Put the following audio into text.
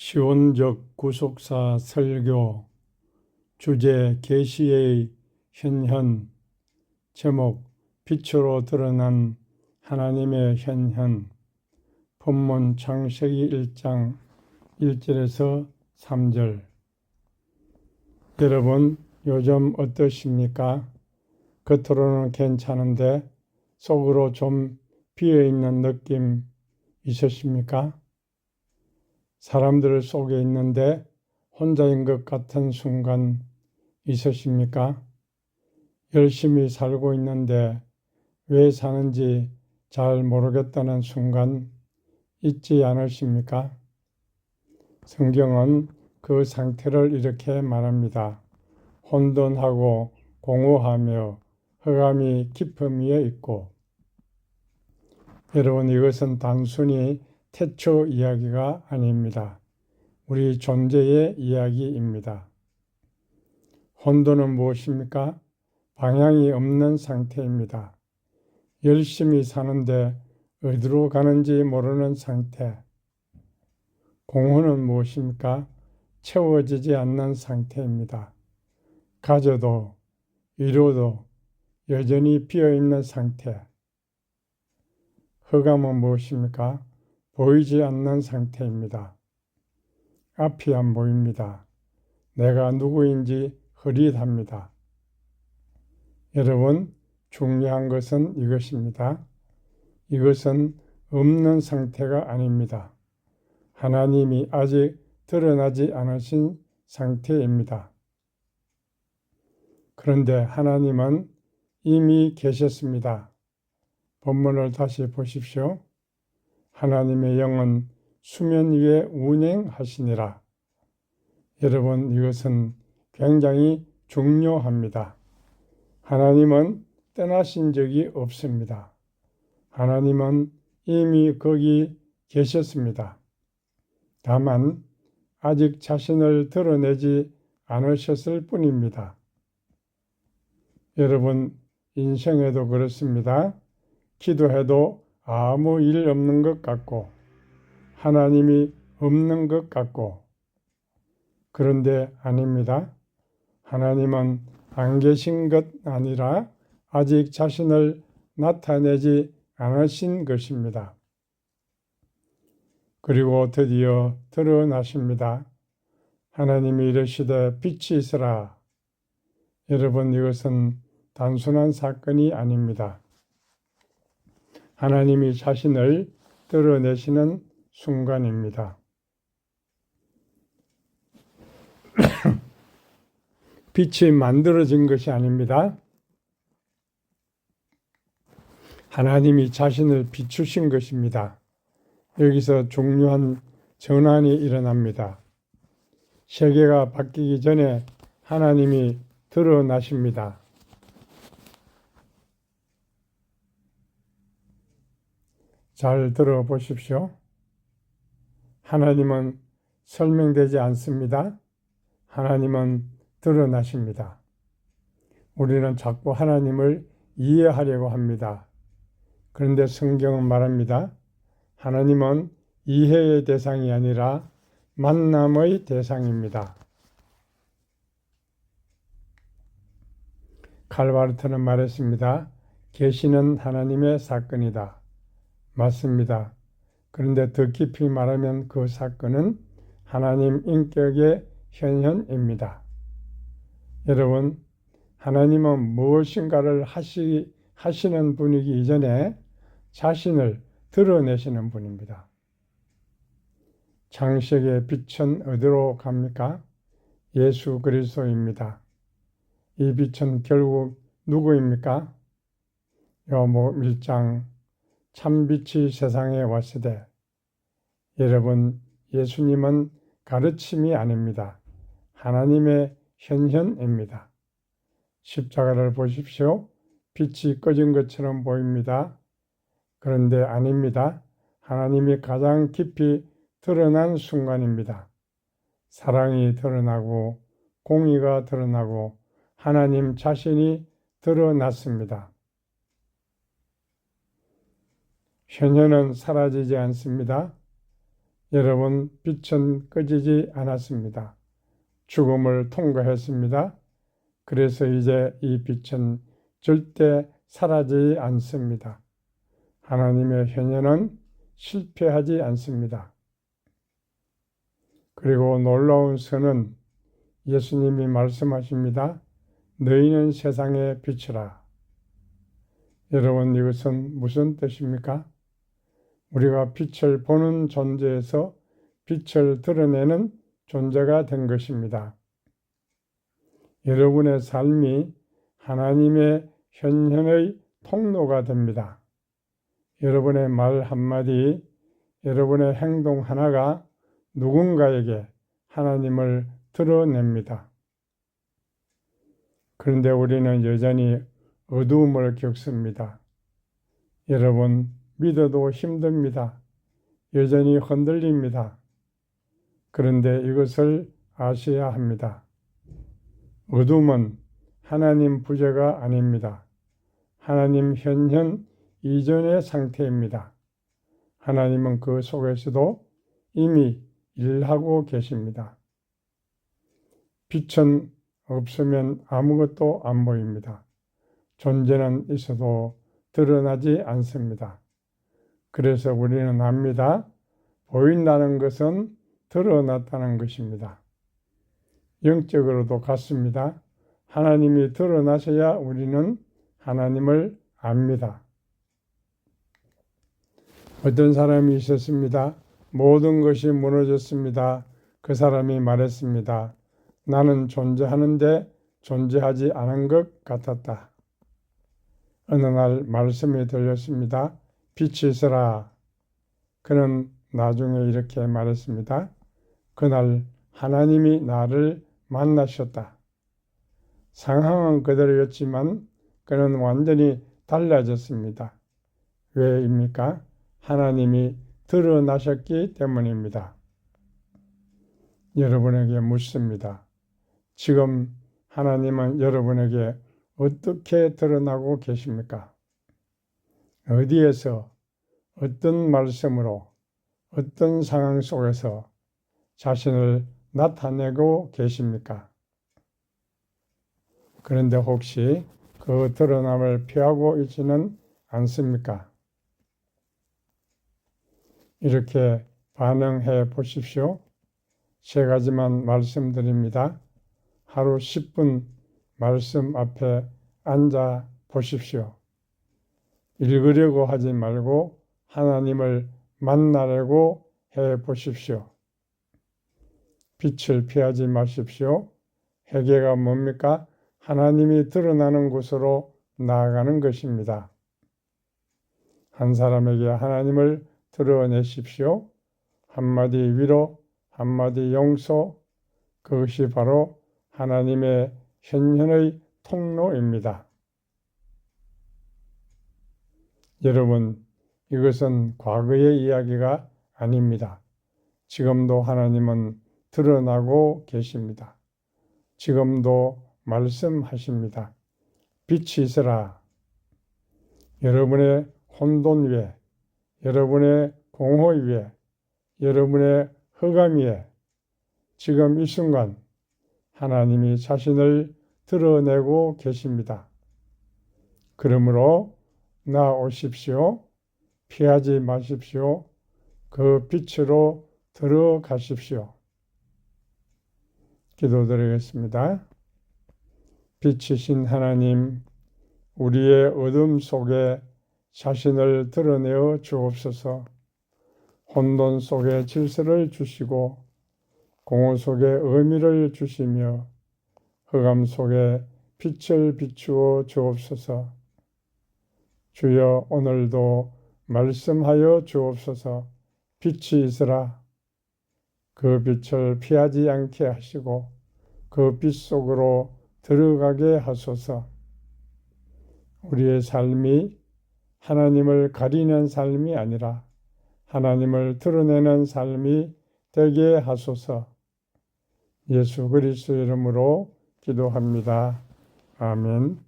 시온적 구속사 설교 주제 계시의 현현 제목 빛으로 드러난 하나님의 현현 본문 창세기 1장 1절에서 3절 여러분 요즘 어떠십니까? 겉으로는 괜찮은데 속으로 좀 비어있는 느낌 있으십니까? 사람들 속에 있는데 혼자인 것 같은 순간 있으십니까? 열심히 살고 있는데 왜 사는지 잘 모르겠다는 순간 있지 않으십니까? 성경은 그 상태를 이렇게 말합니다. 혼돈하고 공허하며 흑암이 깊음 위에 있고. 여러분, 이것은 단순히 태초 이야기가 아닙니다. 우리 존재의 이야기입니다. 혼돈은 무엇입니까? 방향이 없는 상태입니다. 열심히 사는데 어디로 가는지 모르는 상태. 공허는 무엇입니까? 채워지지 않는 상태입니다. 가져도 이루어도 여전히 비어있는 상태. 흑암은 무엇입니까? 보이지 않는 상태입니다. 앞이 안 보입니다. 내가 누구인지 흐릿합니다. 여러분, 중요한 것은 이것입니다. 이것은 없는 상태가 아닙니다. 하나님이 아직 드러나지 않으신 상태입니다. 그런데 하나님은 이미 계셨습니다. 본문을 다시 보십시오. 하나님의 영은 수면 위에 운행하시니라. 여러분, 이것은 굉장히 중요합니다. 하나님은 떠나신 적이 없습니다. 하나님은 이미 거기 계셨습니다. 다만 아직 자신을 드러내지 않으셨을 뿐입니다. 여러분, 인생에도 그렇습니다. 기도해도 아무 일 없는 것 같고 하나님이 없는 것 같고 그런데 아닙니다. 하나님은 안 계신 것 아니라 아직 자신을 나타내지 않으신 것입니다. 그리고 드디어 드러나십니다. 하나님이 이르시되 빛이 있으라. 여러분, 이것은 단순한 사건이 아닙니다. 하나님이 자신을 드러내시는 순간입니다. 빛이 만들어진 것이 아닙니다. 하나님이 자신을 비추신 것입니다. 여기서 중요한 전환이 일어납니다. 세계가 바뀌기 전에 하나님이 드러나십니다. 잘 들어보십시오. 하나님은 설명되지 않습니다. 하나님은 드러나십니다. 우리는 자꾸 하나님을 이해하려고 합니다. 그런데 성경은 말합니다. 하나님은 이해의 대상이 아니라 만남의 대상입니다. 칼바르트는 말했습니다. 계시는 하나님의 사건이다. 맞습니다. 그런데 더 깊이 말하면 그 사건은 하나님 인격의 현현입니다. 여러분, 하나님은 무엇인가를 하시는 분이기 이전에 자신을 드러내시는 분입니다. 창세기의 빛은 어디로 갑니까? 예수 그리스도입니다. 이 빛은 결국 누구입니까? 요한복음 1장 참빛이 세상에 왔으되 여러분, 예수님은 가르침이 아닙니다. 하나님의 현현입니다. 십자가를 보십시오. 빛이 꺼진 것처럼 보입니다. 그런데 아닙니다. 하나님이 가장 깊이 드러난 순간입니다. 사랑이 드러나고 공의가 드러나고 하나님 자신이 드러났습니다. 현현은 사라지지 않습니다. 여러분, 빛은 꺼지지 않았습니다. 죽음을 통과했습니다. 그래서 이제 이 빛은 절대 사라지지 않습니다. 하나님의 현현은 실패하지 않습니다. 그리고 놀라운 선은 예수님이 말씀하십니다. 너희는 세상의 빛이라. 여러분, 이것은 무슨 뜻입니까? 우리가 빛을 보는 존재에서 빛을 드러내는 존재가 된 것입니다. 여러분의 삶이 하나님의 현현의 통로가 됩니다. 여러분의 말 한마디, 여러분의 행동 하나가 누군가에게 하나님을 드러냅니다. 그런데 우리는 여전히 어두움을 겪습니다. 여러분, 믿어도 힘듭니다. 여전히 흔들립니다. 그런데 이것을 아셔야 합니다. 어둠은 하나님 부재가 아닙니다. 하나님 현현 이전의 상태입니다. 하나님은 그 속에서도 이미 일하고 계십니다. 빛은 없으면 아무것도 안 보입니다. 존재는 있어도 드러나지 않습니다. 그래서 우리는 압니다. 보인다는 것은 드러났다는 것입니다. 영적으로도 같습니다. 하나님이 드러나셔야 우리는 하나님을 압니다. 어떤 사람이 있었습니다. 모든 것이 무너졌습니다. 그 사람이 말했습니다. 나는 존재하는데 존재하지 않은 것 같았다. 어느 날 말씀이 들렸습니다. 빛이 있어라. 그는 나중에 이렇게 말했습니다. 그날 하나님이 나를 만나셨다. 상황은 그대로였지만 그는 완전히 달라졌습니다. 왜입니까? 하나님이 드러나셨기 때문입니다. 여러분에게 묻습니다. 지금 하나님은 여러분에게 어떻게 드러나고 계십니까? 어디에서, 어떤 말씀으로, 어떤 상황 속에서 자신을 나타내고 계십니까? 그런데 혹시 그 드러남을 피하고 있지는 않습니까? 이렇게 반응해 보십시오. 세 가지만 말씀드립니다. 하루 10분 말씀 앞에 앉아 보십시오. 읽으려고 하지 말고 하나님을 만나려고 해 보십시오. 빛을 피하지 마십시오. 회개가 뭡니까? 하나님이 드러나는 곳으로 나아가는 것입니다. 한 사람에게 하나님을 드러내십시오. 한마디 위로, 한마디 용서, 그것이 바로 하나님의 현현의 통로입니다. 여러분, 이것은 과거의 이야기가 아닙니다. 지금도 하나님은 드러나고 계십니다. 지금도 말씀하십니다. 빛이 있으라. 여러분의 혼돈 위에, 여러분의 공허 위에, 여러분의 흑암 위에 지금 이 순간 하나님이 자신을 드러내고 계십니다. 그러므로 나오십시오. 피하지 마십시오. 그 빛으로 들어가십시오. 기도드리겠습니다. 빛이신 하나님, 우리의 어둠 속에 자신을 드러내어 주옵소서. 혼돈 속에 질서를 주시고 공허 속에 의미를 주시며 흑암 속에 빛을 비추어 주옵소서. 주여, 오늘도 말씀하여 주옵소서. 빛이 있으라. 그 빛을 피하지 않게 하시고 그 빛 속으로 들어가게 하소서. 우리의 삶이 하나님을 가리는 삶이 아니라 하나님을 드러내는 삶이 되게 하소서. 예수 그리스도 이름으로 기도합니다. 아멘.